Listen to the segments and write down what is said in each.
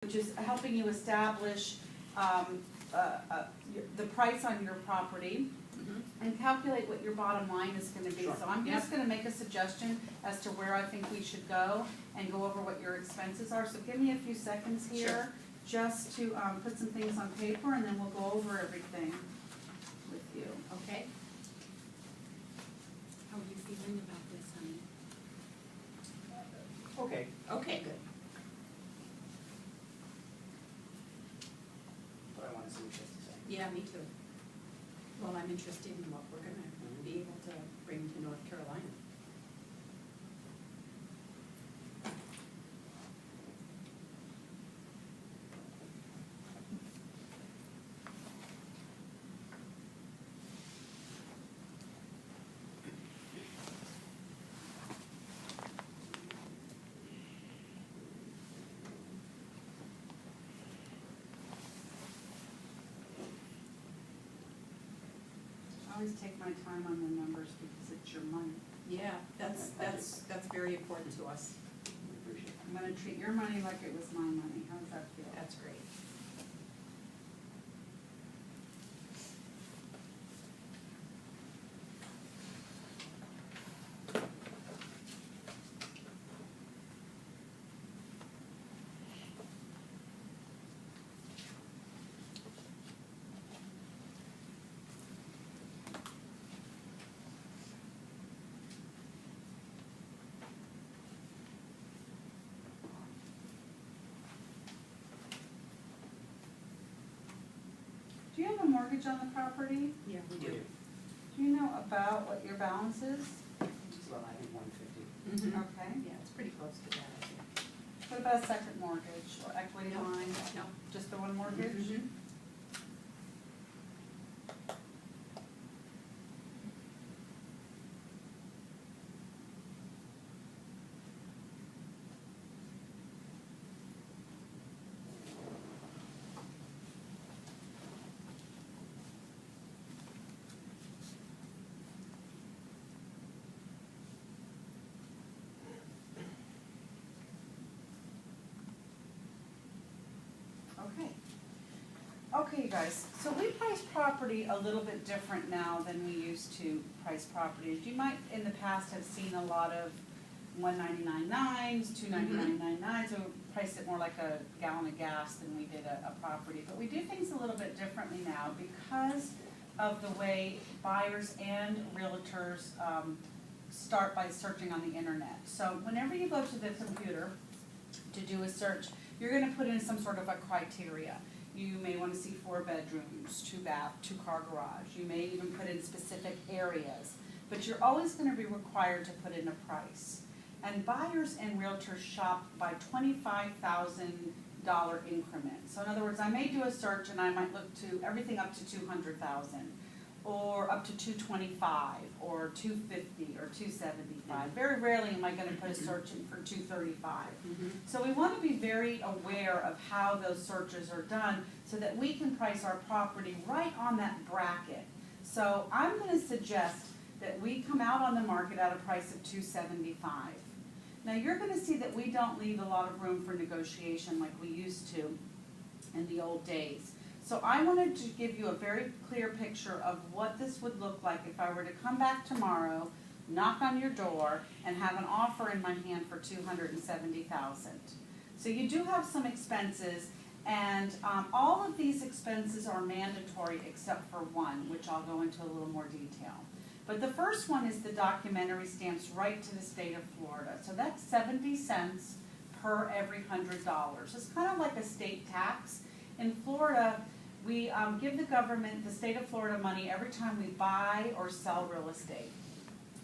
which is helping you establish the price on your property and calculate what your bottom line is going to be. Sure. So I'm just going to make a suggestion as to where I think we should go and go over what your expenses are. So give me a few seconds here. Sure. Just to put some things on paper, and then we'll go over everything with you. Okay. How are you feeling about this, honey? Okay. Okay, good. But I want to see what she has to say. Yeah, me too. Well, I'm interested in what we're gonna be able to bring to North Carolina. I always take my time on the numbers because it's your money. Yeah, that's very important to us. We appreciate it. I'm going to treat your money like it was my money. How does that feel? That's great. Do you have a mortgage on the property? Yeah, we We do. do. Do you know about what your balance is? It's about, I think, 150. Okay. Yeah, it's pretty close to that, I think. What about a second mortgage or equity No. line? No. Just the one mortgage? Mhm. Okay. Okay, you guys, so we price property a little bit different now than we used to price properties. You might in the past have seen a lot of 199.9s, 299.99s, so we priced it more like a gallon of gas than we did a property. But we do things a little bit differently now because of the way buyers and realtors start by searching on the internet. So whenever you go to the computer to do a search, you're going to put in some sort of a criteria. You may want to see 4 bedrooms, 2 bath, 2 car garage. You may even put in specific areas. But you're always going to be required to put in a price. And buyers and realtors shop by $25,000 increments. So in other words, I may do a search and I might look to everything up to $200,000 or up to $225,000 or $250,000 or $275,000. Very rarely am I going to put a search in for $235,000. So we want to be very aware of how those searches are done so that we can price our property right on that bracket. So I'm going to suggest that we come out on the market at a price of $275,000. Now you're going to see that we don't leave a lot of room for negotiation like we used to in the old days. So I wanted to give you a very clear picture of what this would look like if I were to come back tomorrow, knock on your door, and have an offer in my hand for $270,000. So you do have some expenses, and all of these expenses are mandatory except for one, which I'll go into a little more detail. But the first one is the documentary stamps right to the state of Florida. So that's 70 cents per every $100. It's kind of like a state tax. In Florida, we give the government, the state of Florida, money every time we buy or sell real estate.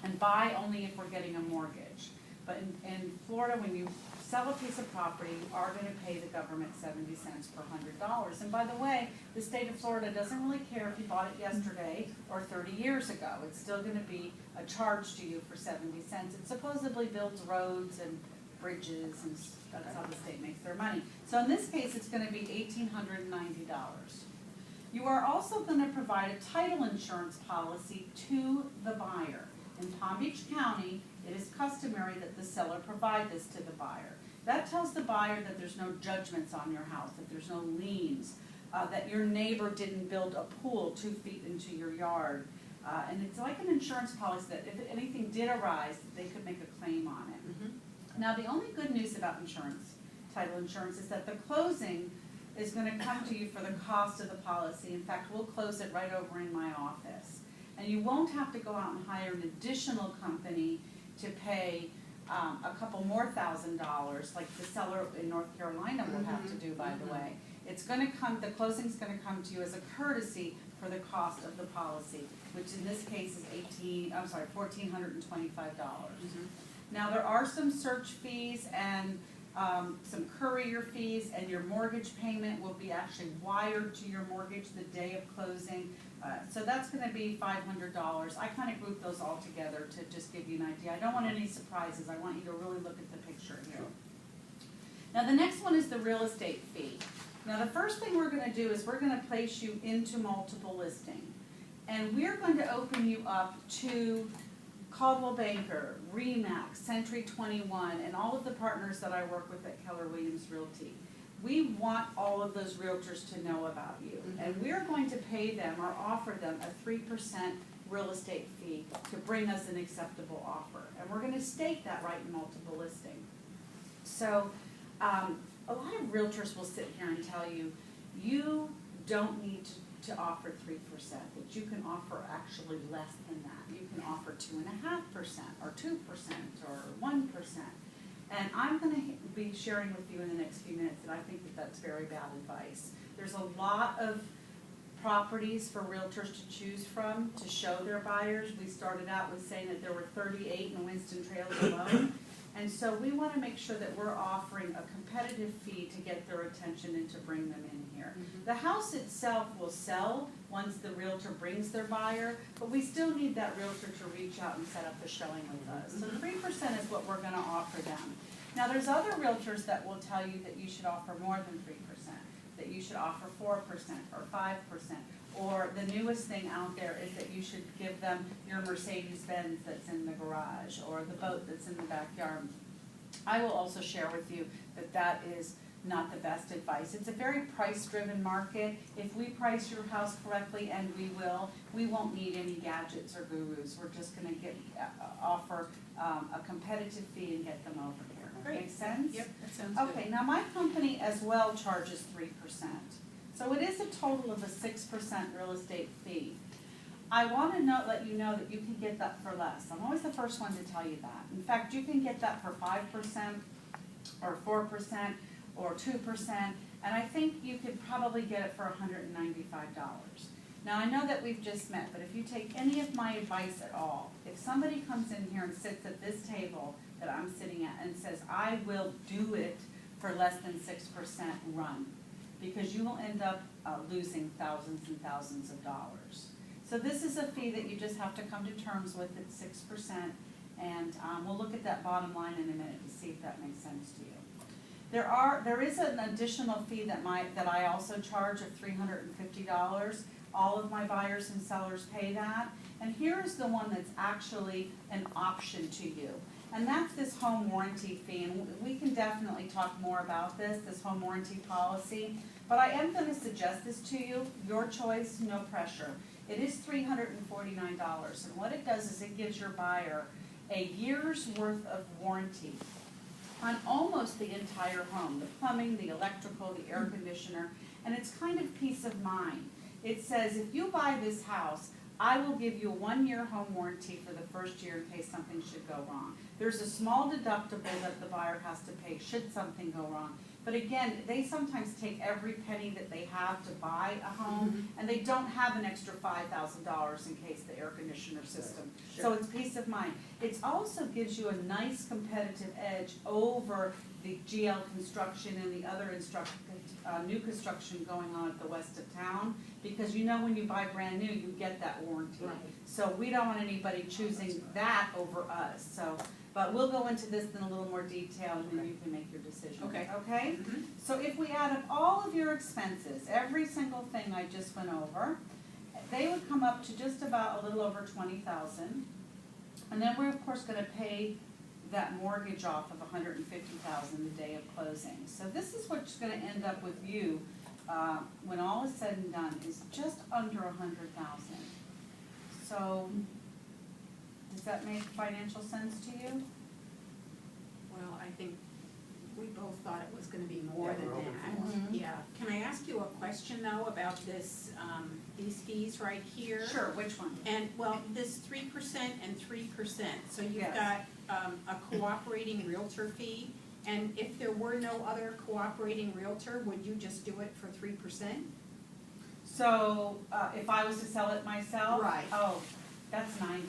And buy only if we're getting a mortgage. But in Florida, when you sell a piece of property, you are going to pay the government 70 cents per $100. And by the way, the state of Florida doesn't really care if you bought it yesterday or 30 years ago. It's still going to be a charge to you for 70 cents. It supposedly builds roads and bridges, and that's how the state makes their money. So in this case, it's going to be $1,890. You are also going to provide a title insurance policy to the buyer. In Palm Beach County, it is customary that the seller provide this to the buyer. That tells the buyer that there's no judgments on your house, that there's no liens, that your neighbor didn't build a pool 2 feet into your yard. And it's like an insurance policy that if anything did arise, they could make a claim on it. Now, the only good news about insurance, title insurance, is that the closing is going to come to you for the cost of the policy. In fact, we'll close it right over in my office. And you won't have to go out and hire an additional company to pay a couple more $1,000, like the seller in North Carolina will have to do, by the way. It's going to come, the closing's going to come to you as a courtesy for the cost of the policy, which in this case is $1,425. Now, there are some search fees and some courier fees, and your mortgage payment will be actually wired to your mortgage the day of closing. So that's going to be $500. I kind of grouped those all together to just give you an idea. I don't want any surprises. I want you to really look at the picture here. Now, the next one is the real estate fee. Now, the first thing we're going to do is we're going to place you into multiple listing. And we're going to open you up to Caldwell Banker, Remax, Century 21, and all of the partners that I work with at Keller Williams Realty. We want all of those realtors to know about you. And we're going to pay them or offer them a 3% real estate fee to bring us an acceptable offer. And we're going to state that right in multiple listing. So a lot of realtors will sit here and tell you, you don't need to offer 3%, that you can offer actually less than that. You can offer 2.5% or 2% or 1%. And I'm going to be sharing with you in the next few minutes that I think that that's very bad advice. There's a lot of properties for realtors to choose from to show their buyers. We started out with saying that there were 38 in Winston Trails alone. And so we want to make sure that we're offering a competitive fee to get their attention and to bring them in here. The house itself will sell once the realtor brings their buyer, but we still need that realtor to reach out and set up the showing with us. So 3% is what we're going to offer them. Now, there's other realtors that will tell you that you should offer more than 3%, that you should offer 4% or 5%. Or the newest thing out there is that you should give them your Mercedes-Benz that's in the garage or the boat that's in the backyard. I will also share with you that that is not the best advice. It's a very price-driven market. If we price your house correctly, and we won't need any gadgets or gurus. We're just going to offer a competitive fee and get them over here. Great. Make sense? Yep, that sounds good. Okay, now my company as well charges 3%. So it is a total of a 6% real estate fee. I want to let you know that you can get that for less. I'm always the first one to tell you that. In fact, you can get that for 5% or 4% or 2%, and I think you could probably get it for $195. Now, I know that we've just met, but if you take any of my advice at all, if somebody comes in here and sits at this table that I'm sitting at and says, I will do it for less than 6%, run. Because you will end up losing thousands and thousands of dollars. So this is a fee that you just have to come to terms with. It's 6%, and we'll look at that bottom line in a minute to see if that makes sense to you. There is an additional fee that I also charge of $350. All of my buyers and sellers pay that, and here's the one that's actually an option to you. And that's this home warranty fee, and we can definitely talk more about this home warranty policy. But I am going to suggest this to you, your choice, no pressure. It is $349, and what it does is it gives your buyer a year's worth of warranty on almost the entire home, the plumbing, the electrical, the air conditioner, and it's kind of peace of mind. It says, if you buy this house, I will give you a 1-year home warranty for the first year in case something should go wrong. There's a small deductible that the buyer has to pay should something go wrong. But again, they sometimes take every penny that they have to buy a home, and they don't have an extra $5,000 in case the air conditioner system. Sure. So it's peace of mind. It also gives you a nice competitive edge over the GL construction and the other new construction going on at the west of town, because you know when you buy brand new, you get that warranty. Right. So we don't want anybody choosing that over us. But we'll go into this in a little more detail, and then you can make your decision. Okay. Okay? So if we add up all of your expenses, every single thing I just went over, they would come up to just about a little over $20,000. And then we're of course going to pay that mortgage off of $150,000 the day of closing. So this is what's gonna end up with you, when all is said and done, is just under $100,000. So, does that make financial sense to you? Well, I think we both thought it was gonna be more Yeah, than we're hoping that. for more. Yeah, can I ask you a question though about this, these fees right here? Sure, which one? And, well, this 3% and 3%, so you've Yes. got, a cooperating realtor fee, and if there were no other cooperating realtor, would you just do it for 3%? So, if I was to sell it myself? Right. Oh, that's 9%.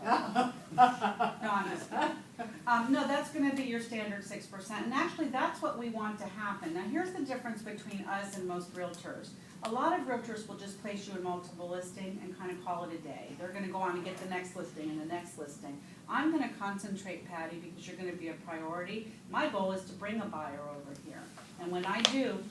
No, I'm just kidding. No, that's gonna be your standard 6%, and actually, that's what we want to happen. Now, here's the difference between us and most realtors. A lot of realtors will just place you in multiple listing and kind of call it a day. They're gonna go on and get the next listing and the next listing. I'm gonna concentrate, Patty, because you're gonna be a priority. My goal is to bring a buyer over here, and when I do,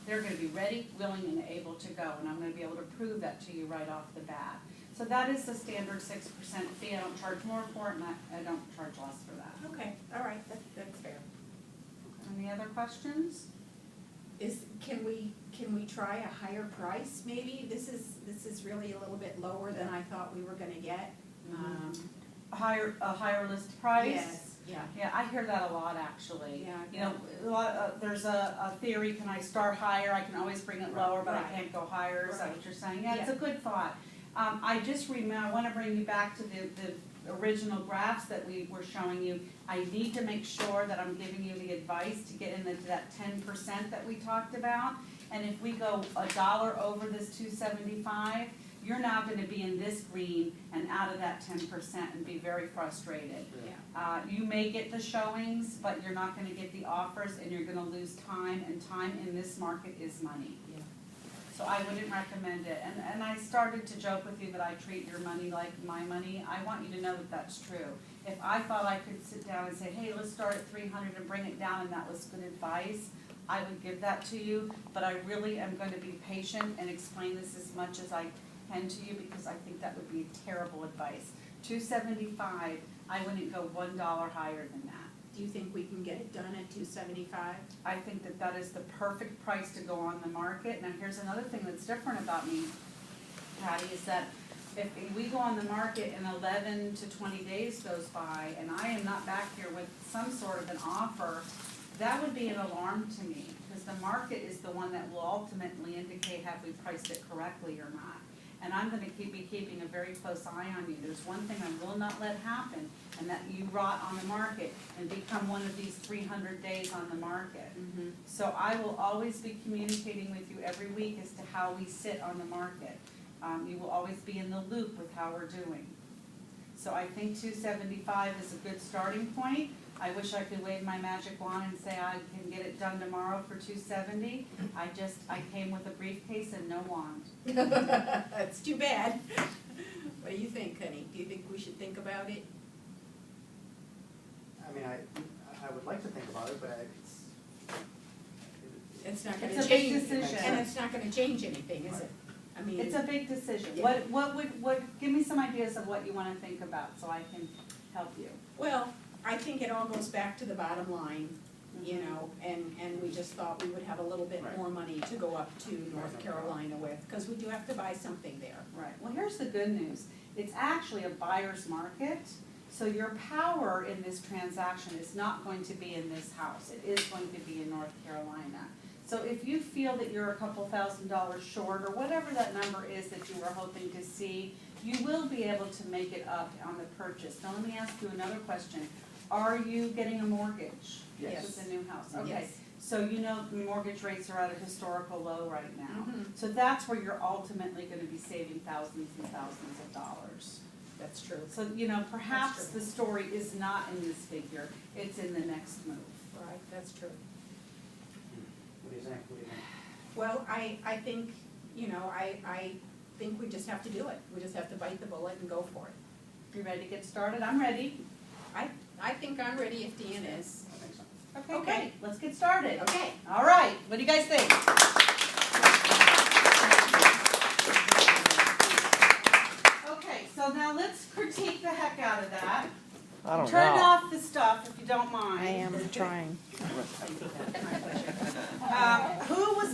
they're gonna be ready, willing, and able to go, and I'm gonna be able to prove that to you right off the bat. So that is the standard 6% fee. I don't charge more for it, and I don't charge less for that. Okay, all right, that's fair. Any other questions? Can we try a higher price maybe? This is really a little bit lower than I thought we were gonna get. A higher list price? Yes, yeah. Yeah, I hear that a lot, actually. Yeah, You know, there's a theory, can I start higher? I can always bring it lower, but I Right. can't go higher. Is that Right. what you're saying? Yeah, it's Yeah. a good thought. I just remember, I wanna bring you back to the original graphs that we were showing you. I need to make sure that I'm giving you the advice to get into that 10% that we talked about. And if we go $1 over this 275, you're now gonna be in this green and out of that 10% and be very frustrated. Yeah. You may get the showings, but you're not gonna get the offers, and you're gonna lose time, and time in this market is money. Yeah. So I wouldn't recommend it, and I started to joke with you that I treat your money like my money. I want you to know that that's true. If I thought I could sit down and say, hey, let's start at 300 and bring it down, and that was good advice, I would give that to you, but I really am going to be patient and explain this as much as I can to you, because I think that would be terrible advice. 275, I wouldn't go $1 higher than that. Do you think we can get it done at 275? I think that that is the perfect price to go on the market. Now, here's another thing that's different about me, Patty, is that if we go on the market and 11 to 20 days goes by and I am not back here with some sort of an offer, that would be an alarm to me, because the market is the one that will ultimately indicate have we priced it correctly or not. And I'm gonna be keeping a very close eye on you. There's one thing I will not let happen, and that you rot on the market and become one of these 300 days on the market. Mm-hmm. So I will always be communicating with you every week as to how we sit on the market. You will always be in the loop with how we're doing. So I think 275 is a good starting point. I wish I could wave my magic wand and say I can get it done tomorrow for 270. I came with a briefcase and no wand. That's too bad. What do you think, honey? Do you think we should think about it? I mean, I would like to think about it, but It's not It's gonna a big change, decision. and it's not gonna change anything, is it? I mean. It's a big decision. Yeah. Give me some ideas of what you want to think about so I can help you. Well, I think it all goes back to the bottom line, you know, and we just thought we would have a little bit Right. more money to go up to North Carolina with, because we do have to buy something there. Right, well, here's the good news. It's actually a buyer's market, so your power in this transaction is not going to be in this house. It is going to be in North Carolina. So if you feel that you're a couple $1,000s short, or whatever that number is that you were hoping to see, you will be able to make it up on the purchase. Now, let me ask you another question. Are you getting a mortgage? Yes. With the new house? Okay. Yes. So you know the mortgage rates are at a historical low right now. Mhm. So that's where you're ultimately gonna be saving thousands and thousands of dollars. That's true. So, you know, perhaps That's true. the story is not in this figure, it's in the next move. Right, that's true. what do you think? What do you think? Well, I think, you know, I think we just have to do it. We just have to bite the bullet and go for it. You ready to get started? I'm ready. I think I'm ready if Deanne is. I think so. Okay, Okay. great. Let's get started. Okay. All right, what do you guys think? Okay, so now let's critique the heck out of that. I don't Turn know. off the stuff if you don't mind. I am trying. Who was